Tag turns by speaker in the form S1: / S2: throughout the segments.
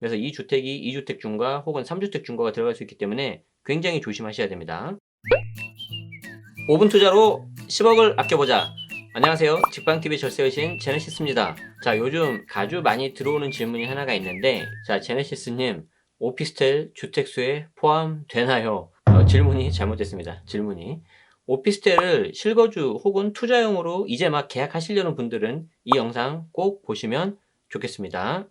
S1: 그래서 이 주택이 2주택 중과 혹은 3주택 중과가 들어갈 수 있기 때문에 굉장히 조심하셔야 됩니다. 5분 투자로 10억을 아껴보자. 안녕하세요. 직방TV 절세여신 제네시스입니다. 자, 요즘 아주 많이 들어오는 질문이 하나가 있는데, 자, 제네시스님, 오피스텔 주택수에 포함되나요? 질문이 잘못됐습니다. 질문이. 오피스텔을 실거주 혹은 투자용으로 이제 막 계약하시려는 분들은 이 영상 꼭 보시면 좋겠습니다.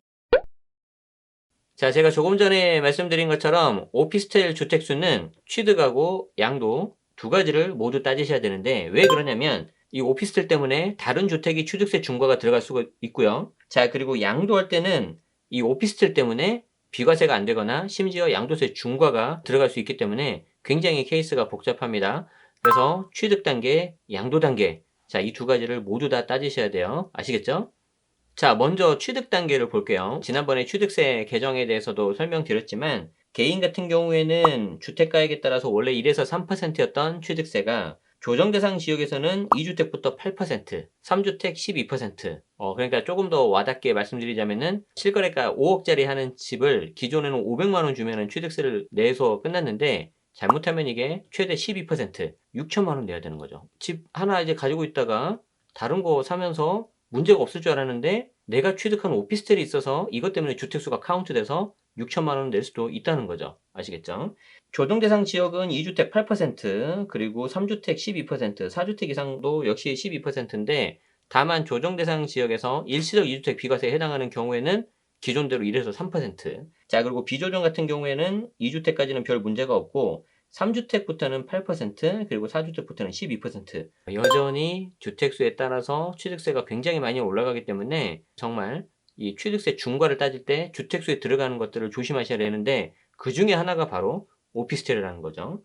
S1: 자, 제가 조금 전에 말씀드린 것처럼 오피스텔 주택수는 취득하고 양도 두 가지를 모두 따지셔야 되는데, 왜 그러냐면 이 오피스텔 때문에 다른 주택이 취득세 중과가 들어갈 수가 있고요. 자, 그리고 양도할 때는 이 오피스텔 때문에 비과세가 안 되거나 심지어 양도세 중과가 들어갈 수 있기 때문에 굉장히 케이스가 복잡합니다. 그래서 취득 단계, 양도 단계, 자, 이 두 가지를 모두 다 따지셔야 돼요. 아시겠죠? 자, 먼저 취득 단계를 볼게요. 지난번에 취득세 개정에 대해서도 설명드렸지만, 개인 같은 경우에는 주택가액에 따라서 원래 1에서 3%였던 취득세가 조정 대상 지역에서는 2주택부터 8%, 3주택 12%. 그러니까 조금 더 와닿게 말씀드리자면은 실거래가 5억짜리 하는 집을 기존에는 500만 원 주면은 취득세를 내서 끝났는데, 잘못하면 이게 최대 12%, 6천만 원 내야 되는 거죠. 집 하나 이제 가지고 있다가 다른 거 사면서 문제가 없을 줄 알았는데 내가 취득한 오피스텔이 있어서 이것 때문에 주택수가 카운트돼서 6천만 원을 낼 수도 있다는 거죠. 아시겠죠? 조정 대상 지역은 2주택 8%, 그리고 3주택 12%, 4주택 이상도 역시 12%인데, 다만 조정 대상 지역에서 일시적 2주택 비과세에 해당하는 경우에는 기존대로 1에서 3%. 자, 그리고 비조정 같은 경우에는 2주택까지는 별 문제가 없고 3주택부터는 8%, 그리고 4주택부터는 12%. 여전히 주택수에 따라서 취득세가 굉장히 많이 올라가기 때문에 정말 이 취득세 중과를 따질 때 주택수에 들어가는 것들을 조심하셔야 되는데, 그 중에 하나가 바로 오피스텔이라는 거죠.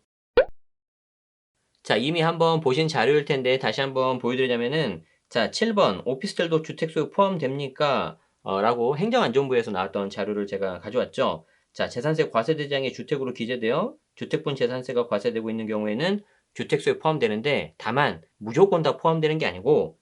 S1: 자, 이미 한번 보신 자료일 텐데 다시 한번 보여드리자면은, 자, 7번 오피스텔도 주택수에 포함됩니까? 라고 행정안전부에서 나왔던 자료를 제가 가져왔죠. 자, 재산세 과세 대상의 주택으로 기재되어 주택분 재산세가 과세되고 있는 경우에는 주택수에 포함되는데, 다만 무조건 다 포함되는 게 아니고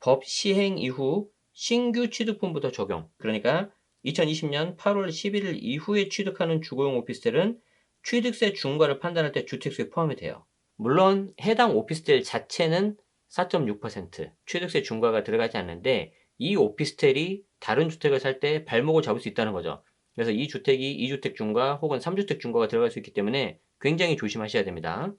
S1: 법 시행 이후 신규 취득분부터 적용. 그러니까 2020년 8월 11일 이후에 취득하는 주거용 오피스텔은 취득세 중과를 판단할 때 주택수에 포함이 돼요. 물론 해당 오피스텔 자체는 4.6% 취득세 중과가 들어가지 않는데, 이 오피스텔이 다른 주택을 살 때 발목을 잡을 수 있다는 거죠. 그래서 이 주택이 2주택 중과 혹은 3주택 중과가 들어갈 수 있기 때문에 굉장히 조심하셔야 됩니다.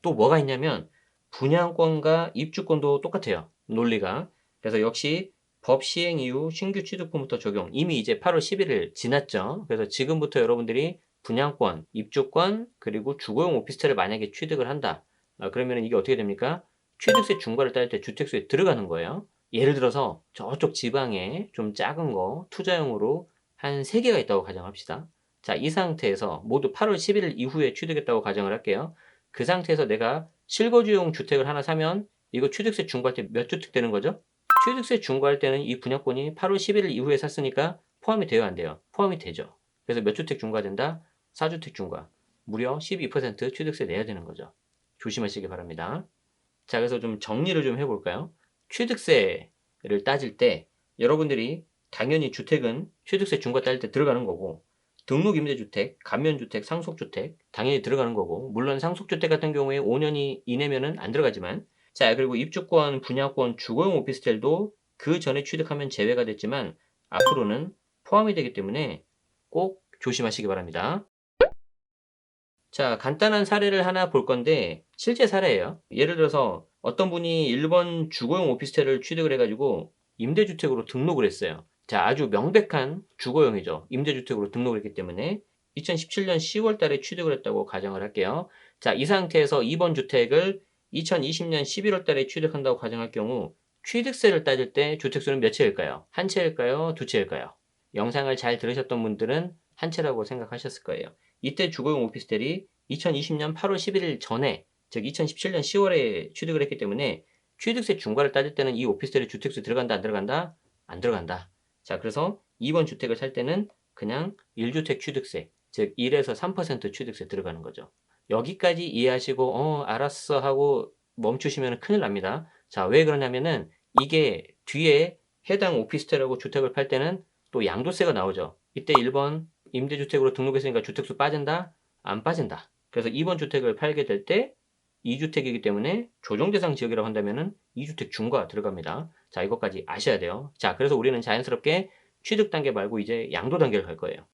S1: 또 뭐가 있냐면 분양권과 입주권도 똑같아요. 논리가. 그래서 역시 법 시행 이후 신규 취득분부터 적용. 이미 이제 8월 11일 지났죠. 그래서 지금부터 여러분들이 분양권, 입주권, 그리고 주거용 오피스텔을 만약에 취득을 한다. 그러면 이게 어떻게 됩니까? 취득세 중과를 따질 때 주택수에 들어가는 거예요. 예를 들어서 저쪽 지방에 좀 작은 거 투자용으로 한 3개가 있다고 가정합시다. 자, 이 상태에서 모두 8월 11일 이후에 취득했다고 가정을 할게요. 그 상태에서 내가 실거주용 주택을 하나 사면 이거 취득세 중과할 때 몇 주택 되는 거죠? 취득세 중과할 때는 이 분양권이 8월 11일 이후에 샀으니까 포함이 돼요, 안 돼요? 포함이 되죠. 그래서 몇 주택 중과된다? 4주택 중과. 무려 12% 취득세 내야 되는 거죠. 조심하시기 바랍니다. 자, 그래서 좀 정리를 좀 해볼까요? 취득세를 따질 때 여러분들이 당연히 주택은 취득세 중과 따질 때 들어가는 거고, 등록임대주택, 감면주택, 상속주택 당연히 들어가는 거고, 물론 상속주택 같은 경우에 5년 이내면은 안 들어가지만, 자, 그리고 입주권, 분양권, 주거용 오피스텔도 그 전에 취득하면 제외가 됐지만 앞으로는 포함이 되기 때문에 꼭 조심하시기 바랍니다. 자, 간단한 사례를 하나 볼 건데 실제 사례예요. 예를 들어서 어떤 분이 1번 주거용 오피스텔을 취득을 해가지고 임대주택으로 등록을 했어요. 자, 아주 명백한 주거용이죠. 임대주택으로 등록을 했기 때문에 2017년 10월 달에 취득을 했다고 가정을 할게요. 자, 이 상태에서 2번 주택을 2020년 11월 달에 취득한다고 가정할 경우 취득세를 따질 때 주택수는 몇 채일까요? 한 채일까요? 두 채일까요? 영상을 잘 들으셨던 분들은 한 채라고 생각하셨을 거예요. 이때 주거용 오피스텔이 2020년 8월 11일 전에, 즉 2017년 10월에 취득을 했기 때문에 취득세 중과를 따질 때는 이 오피스텔에 주택수 들어간다, 안 들어간다? 안 들어간다. 자, 그래서 2번 주택을 살 때는 그냥 1주택 취득세, 즉 1에서 3% 취득세 들어가는 거죠. 여기까지 이해하시고 알았어 하고 멈추시면 큰일 납니다. 자, 왜 그러냐면은 이게 뒤에 해당 오피스텔하고 주택을 팔 때는 또 양도세가 나오죠. 이때 1번 임대주택으로 등록했으니까 주택수 빠진다? 안 빠진다. 그래서 2번 주택을 팔게 될 때 2주택이기 때문에 조정대상 지역이라고 한다면은 2주택 중과 들어갑니다. 자, 이것까지 아셔야 돼요. 자, 그래서 우리는 자연스럽게 취득 단계 말고 이제 양도 단계를 갈 거예요.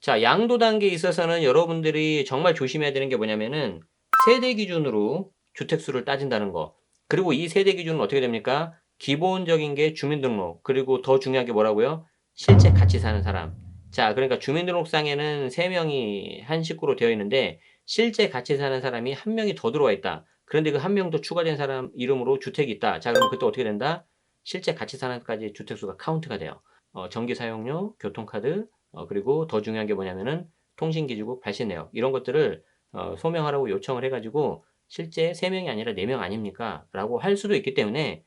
S1: 자, 양도 단계에 있어서는 여러분들이 정말 조심해야 되는 게 뭐냐면은 세대 기준으로 주택수를 따진다는 거. 그리고 이 세대 기준은 어떻게 됩니까? 기본적인 게 주민등록, 그리고 더 중요한 게 뭐라고요? 실제 같이 사는 사람. 자, 그러니까 주민등록상에는 3명이 한 식구로 되어 있는데 실제 같이 사는 사람이 한 명이 더 들어와 있다. 그런데 그 한 명 더 추가된 사람 이름으로 주택이 있다. 자, 그럼 그때 어떻게 된다? 실제 같이 사는 까지 주택수가 카운트가 돼요. 전기 사용료, 교통카드, 그리고 더 중요한 게 뭐냐면은 통신기지국 발신 내역 이런 것들을 소명하라고 요청을 해가지고 실제 3명이 아니라 4명 아닙니까? 라고 할 수도 있기 때문에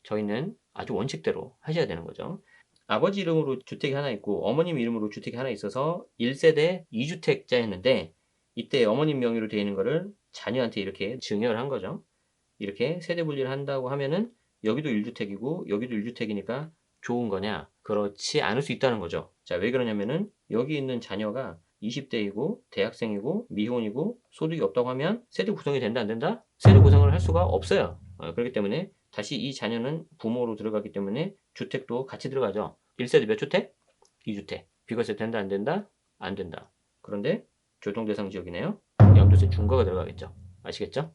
S1: 저희는 아주 원칙대로 하셔야 되는 거죠. 아버지 이름으로 주택이 하나 있고 어머님 이름으로 주택이 하나 있어서 1세대 2주택자였는데 이때 어머님 명의로 되어 있는 거를 자녀한테 이렇게 증여를 한 거죠. 이렇게 세대 분리를 한다고 하면은 여기도 1주택이고 여기도 1주택이니까 좋은 거냐? 그렇지 않을 수 있다는 거죠. 자, 왜 그러냐면은 여기 있는 자녀가 20대이고 대학생이고 미혼이고 소득이 없다고 하면 세대 구성이 된다 안 된다? 세대 구성을 할 수가 없어요. 그렇기 때문에 다시 이 자녀는 부모로 들어가기 때문에 주택도 같이 들어가죠. 1세대 몇 주택? 2주택. 비과세 된다 안 된다? 안 된다. 그런데 조정대상 지역이네요. 양도세 중과가 들어가겠죠. 아시겠죠?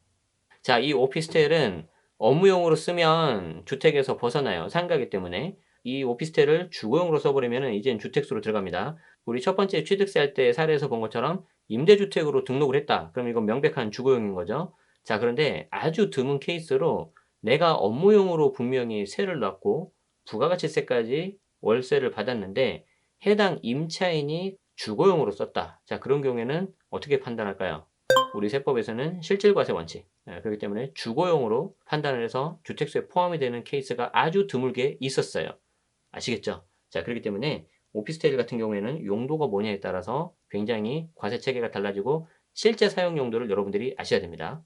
S1: 자, 이 오피스텔은 업무용으로 쓰면 주택에서 벗어나요. 상가기 때문에. 이 오피스텔을 주거용으로 써버리면 이젠 주택수로 들어갑니다. 우리 첫 번째 취득세 할 때 사례에서 본 것처럼 임대주택으로 등록을 했다. 그럼 이건 명백한 주거용인 거죠. 자, 그런데 아주 드문 케이스로 내가 업무용으로 분명히 세를 놨고 부가가치세까지 월세를 받았는데 해당 임차인이 주거용으로 썼다. 자, 그런 경우에는 어떻게 판단할까요? 우리 세법에서는 실질과세 원칙. 그렇기 때문에 주거용으로 판단을 해서 주택수에 포함이 되는 케이스가 아주 드물게 있었어요. 아시겠죠? 자, 그렇기 때문에 오피스텔 같은 경우에는 용도가 뭐냐에 따라서 굉장히 과세 체계가 달라지고 실제 사용 용도를 여러분들이 아셔야 됩니다.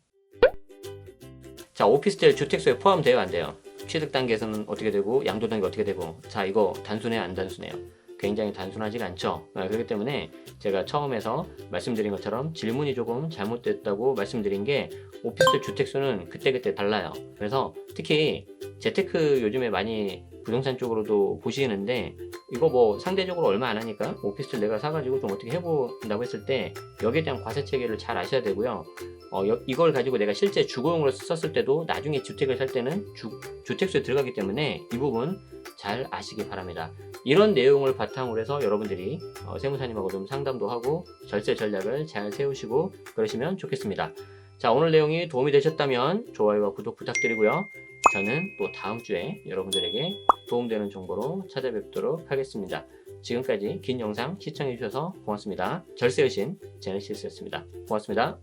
S1: 자, 오피스텔 주택수에 포함돼요, 안 돼요? 취득 단계에서는 어떻게 되고 양도 단계 어떻게 되고. 자, 이거 단순해요, 안 단순해요? 굉장히 단순하지가 않죠. 그렇기 때문에 제가 처음에서 말씀드린 것처럼 질문이 조금 잘못됐다고 말씀드린 게 오피스텔 주택수는 그때그때 달라요. 그래서 특히 재테크 요즘에 많이 부동산 쪽으로도 보시는데 이거 뭐 상대적으로 얼마 안 하니까 오피스텔 내가 사가지고 좀 어떻게 해본다고 했을 때 여기에 대한 과세 체계를 잘 아셔야 되고요. 이걸 가지고 내가 실제 주거용으로 썼을 때도 나중에 주택을 살 때는 주택수에 들어가기 때문에 이 부분 잘 아시기 바랍니다. 이런 내용을 바탕으로 해서 여러분들이 세무사님하고 좀 상담도 하고 절세 전략을 잘 세우시고 그러시면 좋겠습니다. 자, 오늘 내용이 도움이 되셨다면 좋아요와 구독 부탁드리고요. 저는 또 다음 주에 여러분들에게 도움되는 정보로 찾아뵙도록 하겠습니다. 지금까지 긴 영상 시청해주셔서 고맙습니다. 절세의 신 제네시스였습니다. 고맙습니다.